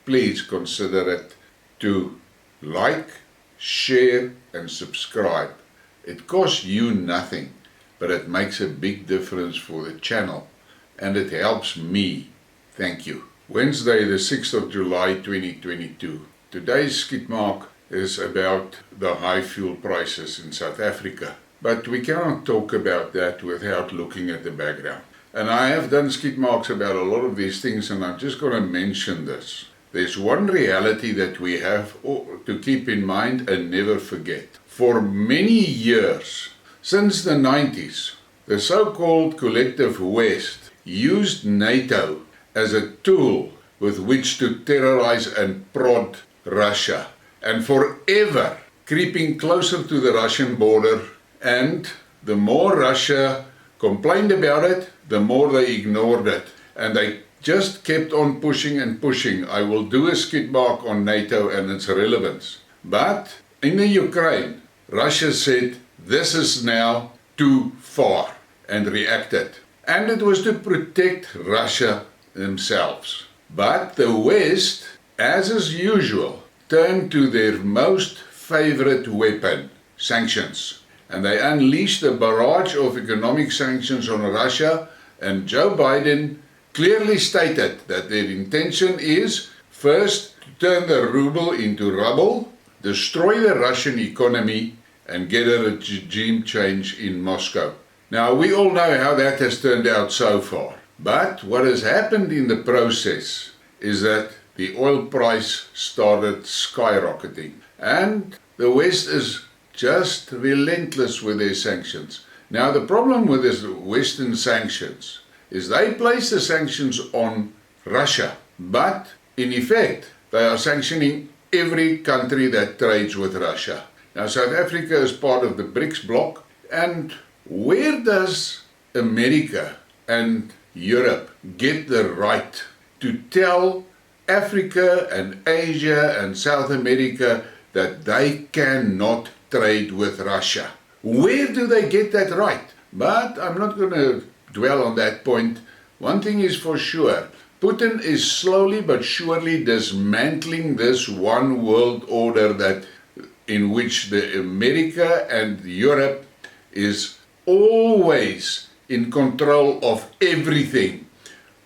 please consider it to like, share and subscribe. It costs you nothing, but it makes a big difference for the channel and it helps me. Thank you. Wednesday the 6th of July 2022. Today's Skidmark is about the high fuel prices in South Africa. But we cannot talk about that without looking at the background. And I have done Skidmarks about a lot of these things, and I'm just going to mention this. There's one reality that we have to keep in mind and never forget. For many years, since the 90s, the so-called collective West used NATO as a tool with which to terrorize and prod Russia, and forever creeping closer to the Russian border. And the more Russia complained about it, the more they ignored it. And they just kept on pushing and pushing. I will do a Skidmark on NATO and its relevance. But in the Ukraine, Russia said, this is now too far, and reacted. And it was to protect Russia themselves. But the West, as is usual, turned to their most favorite weapon, sanctions. And they unleashed a barrage of economic sanctions on Russia, and Joe Biden clearly stated that their intention is first to turn the ruble into rubble, destroy the Russian economy, and get a regime change in Moscow. Now, we all know how that has turned out so far. But what has happened in the process is that the oil price started skyrocketing. And the West is just relentless with their sanctions. Now, the problem with these Western sanctions is they place the sanctions on Russia, but in effect, they are sanctioning every country that trades with Russia. Now, South Africa is part of the BRICS bloc, and where does America and Europe get the right to tell Africa and Asia and South America that they cannot trade with Russia? Where do they get that right? But I'm not going to dwell on that point. One thing is for sure, Putin is slowly but surely dismantling this one world order in which the America and Europe is always in control of everything.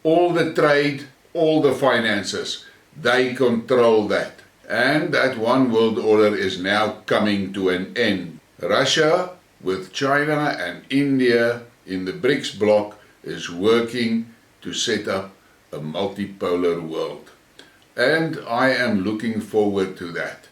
All the trade, all the finances, they control that. And that one world order is now coming to an end. Russia, with China and India in the BRICS bloc, is working to set up a multipolar world. And I am looking forward to that.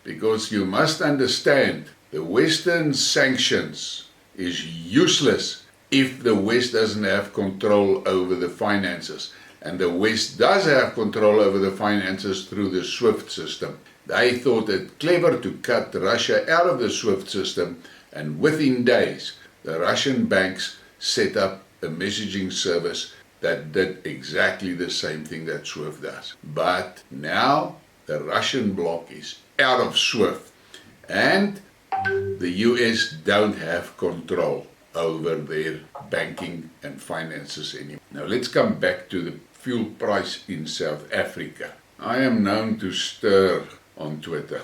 Because you must understand, the Western sanctions is useless if the West doesn't have control over the finances. And the West does have control over the finances through the SWIFT system. They thought it clever to cut Russia out of the SWIFT system, and within days, the Russian banks set up a messaging service that did exactly the same thing that SWIFT does. But now, the Russian bloc is out of SWIFT, and the US don't have control over their banking and finances anymore. Now let's come back to the fuel price in South Africa. I am known to stir on Twitter.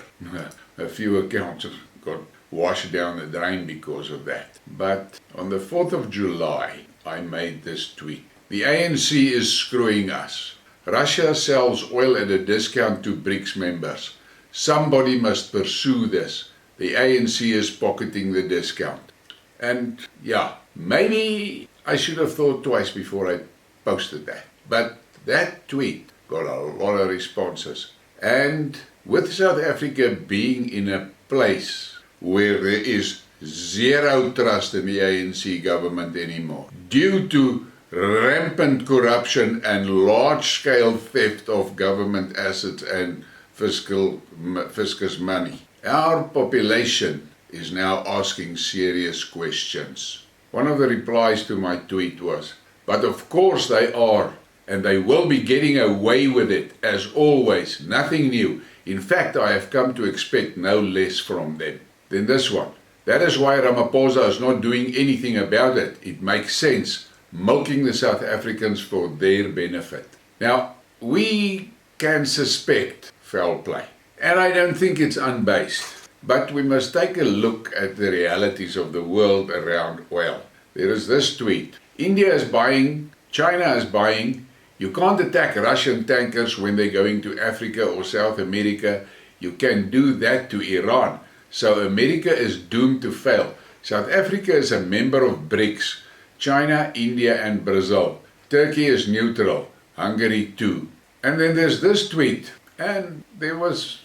A few accounts got washed down the drain because of that. But on the 4th of July, I made this tweet. The ANC is screwing us. Russia sells oil at a discount to BRICS members. Somebody must pursue this. The ANC is pocketing the discount. And yeah, maybe I should have thought twice before I posted that. But that tweet got a lot of responses. And with South Africa being in a place where there is zero trust in the ANC government anymore, due to rampant corruption and large-scale theft of government assets and fiscus money, our population is now asking serious questions. One of the replies to my tweet was, but of course they are, and they will be getting away with it, as always, nothing new. In fact, I have come to expect no less from them than this one. That is why Ramaphosa is not doing anything about it. It makes sense, milking the South Africans for their benefit. Now, we can suspect foul play. And I don't think it's unbased. But we must take a look at the realities of the world around oil. There is this tweet. India is buying, China is buying. You can't attack Russian tankers when they're going to Africa or South America. You can do that to Iran. So America is doomed to fail. South Africa is a member of BRICS. China, India and Brazil. Turkey is neutral. Hungary too. And then there's this tweet. And there was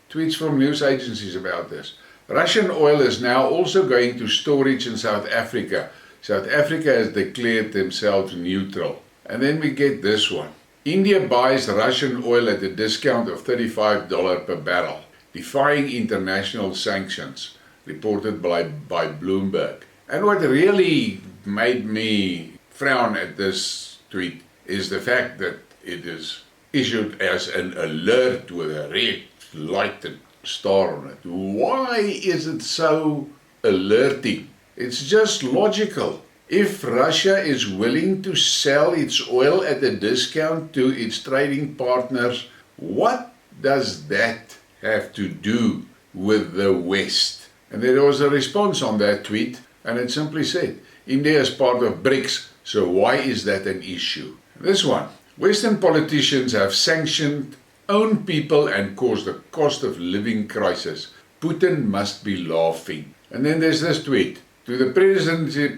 tweets from news agencies about this. Russian oil is now also going to storage in South Africa. South Africa has declared themselves neutral. And then we get this one. India buys Russian oil at a discount of $35 per barrel, defying international sanctions, reported by Bloomberg. And what really made me frown at this tweet is the fact that it is issued as an alert with a red lighted star on it. Why is it so alerting? It's just logical. If Russia is willing to sell its oil at a discount to its trading partners, what does that have to do with the West? And there was a response on that tweet, and it simply said, India is part of BRICS, so why is that an issue? This one, Western politicians have sanctioned own people and caused a cost of living crisis. Putin must be laughing. And then there's this tweet. To the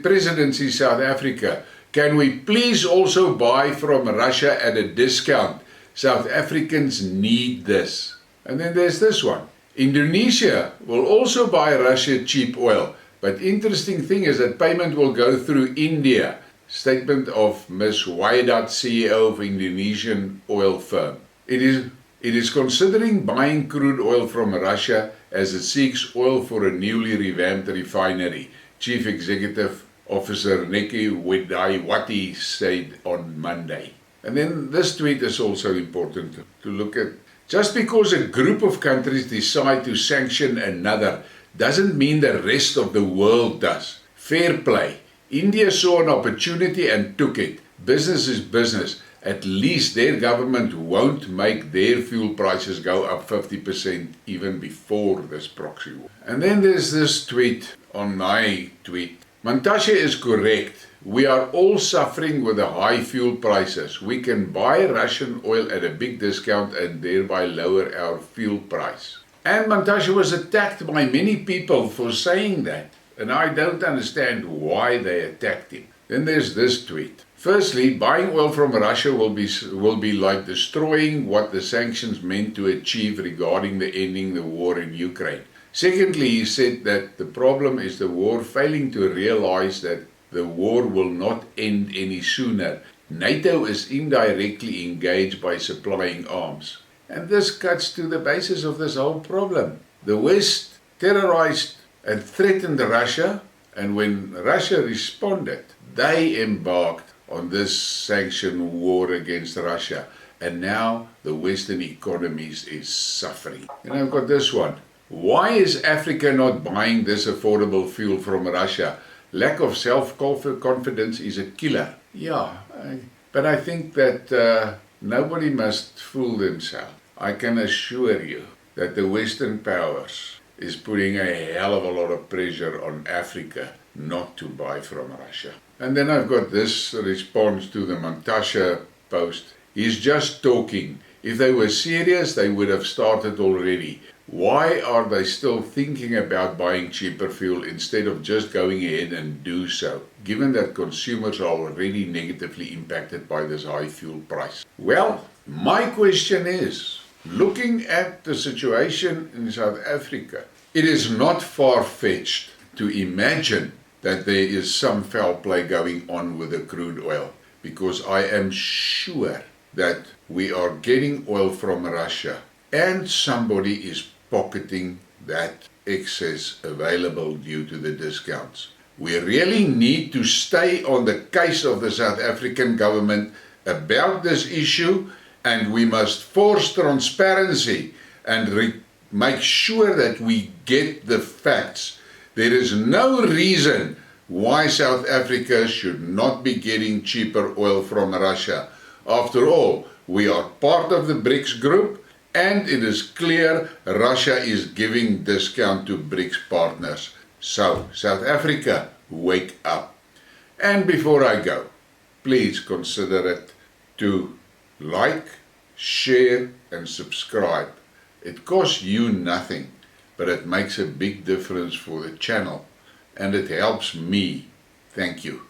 presidency South Africa, can we please also buy from Russia at a discount? South Africans need this. And then there's this one. Indonesia will also buy Russia cheap oil. But interesting thing is that payment will go through India. Statement of Ms. Waidat, CEO of Indonesian oil firm. It is considering buying crude oil from Russia as it seeks oil for a newly revamped refinery. Chief Executive Officer Neki Wedaiwati said on Monday. And then this tweet is also important to look at. Just because a group of countries decide to sanction another doesn't mean the rest of the world does. Fair play. India saw an opportunity and took it. Business is business. At least their government won't make their fuel prices go up 50% even before this proxy war. And then there's this tweet on my tweet. Mantashe is correct. We are all suffering with the high fuel prices. We can buy Russian oil at a big discount and thereby lower our fuel price. And Mantashe was attacked by many people for saying that. And I don't understand why they attacked him. Then there's this tweet. Firstly, buying oil from Russia will be like destroying what the sanctions meant to achieve regarding the ending the war in Ukraine. Secondly, he said that the problem is the war failing to realize that the war will not end any sooner. NATO is indirectly engaged by supplying arms. And this cuts to the basis of this whole problem. The West terrorized and threatened Russia, and when Russia responded, they embarked on this sanction war against Russia. And now the Western economies is suffering. And I've got this one. Why is Africa not buying this affordable fuel from Russia? Lack of self-confidence is a killer. Yeah, but I think that nobody must fool themselves. I can assure you that the Western powers is putting a hell of a lot of pressure on Africa not to buy from Russia. And then I've got this response to the Mantashe post. He's just talking. If they were serious, they would have started already. Why are they still thinking about buying cheaper fuel instead of just going ahead and do so, given that consumers are already negatively impacted by this high fuel price? Well, my question is, looking at the situation in South Africa, it is not far-fetched to imagine that there is some foul play going on with the crude oil, because I am sure that we are getting oil from Russia and somebody is pocketing that excess available due to the discounts. We really need to stay on the case of the South African government about this issue, and we must force transparency and make sure that we get the facts. There is no reason why South Africa should not be getting cheaper oil from Russia. After all, We are part of the BRICS group, and it is clear Russia is giving discount to BRICS partners. So, South Africa, wake up. And before I go, please consider it to like, share and subscribe. It costs you nothing, but it makes a big difference for the channel, and it helps me. Thank you.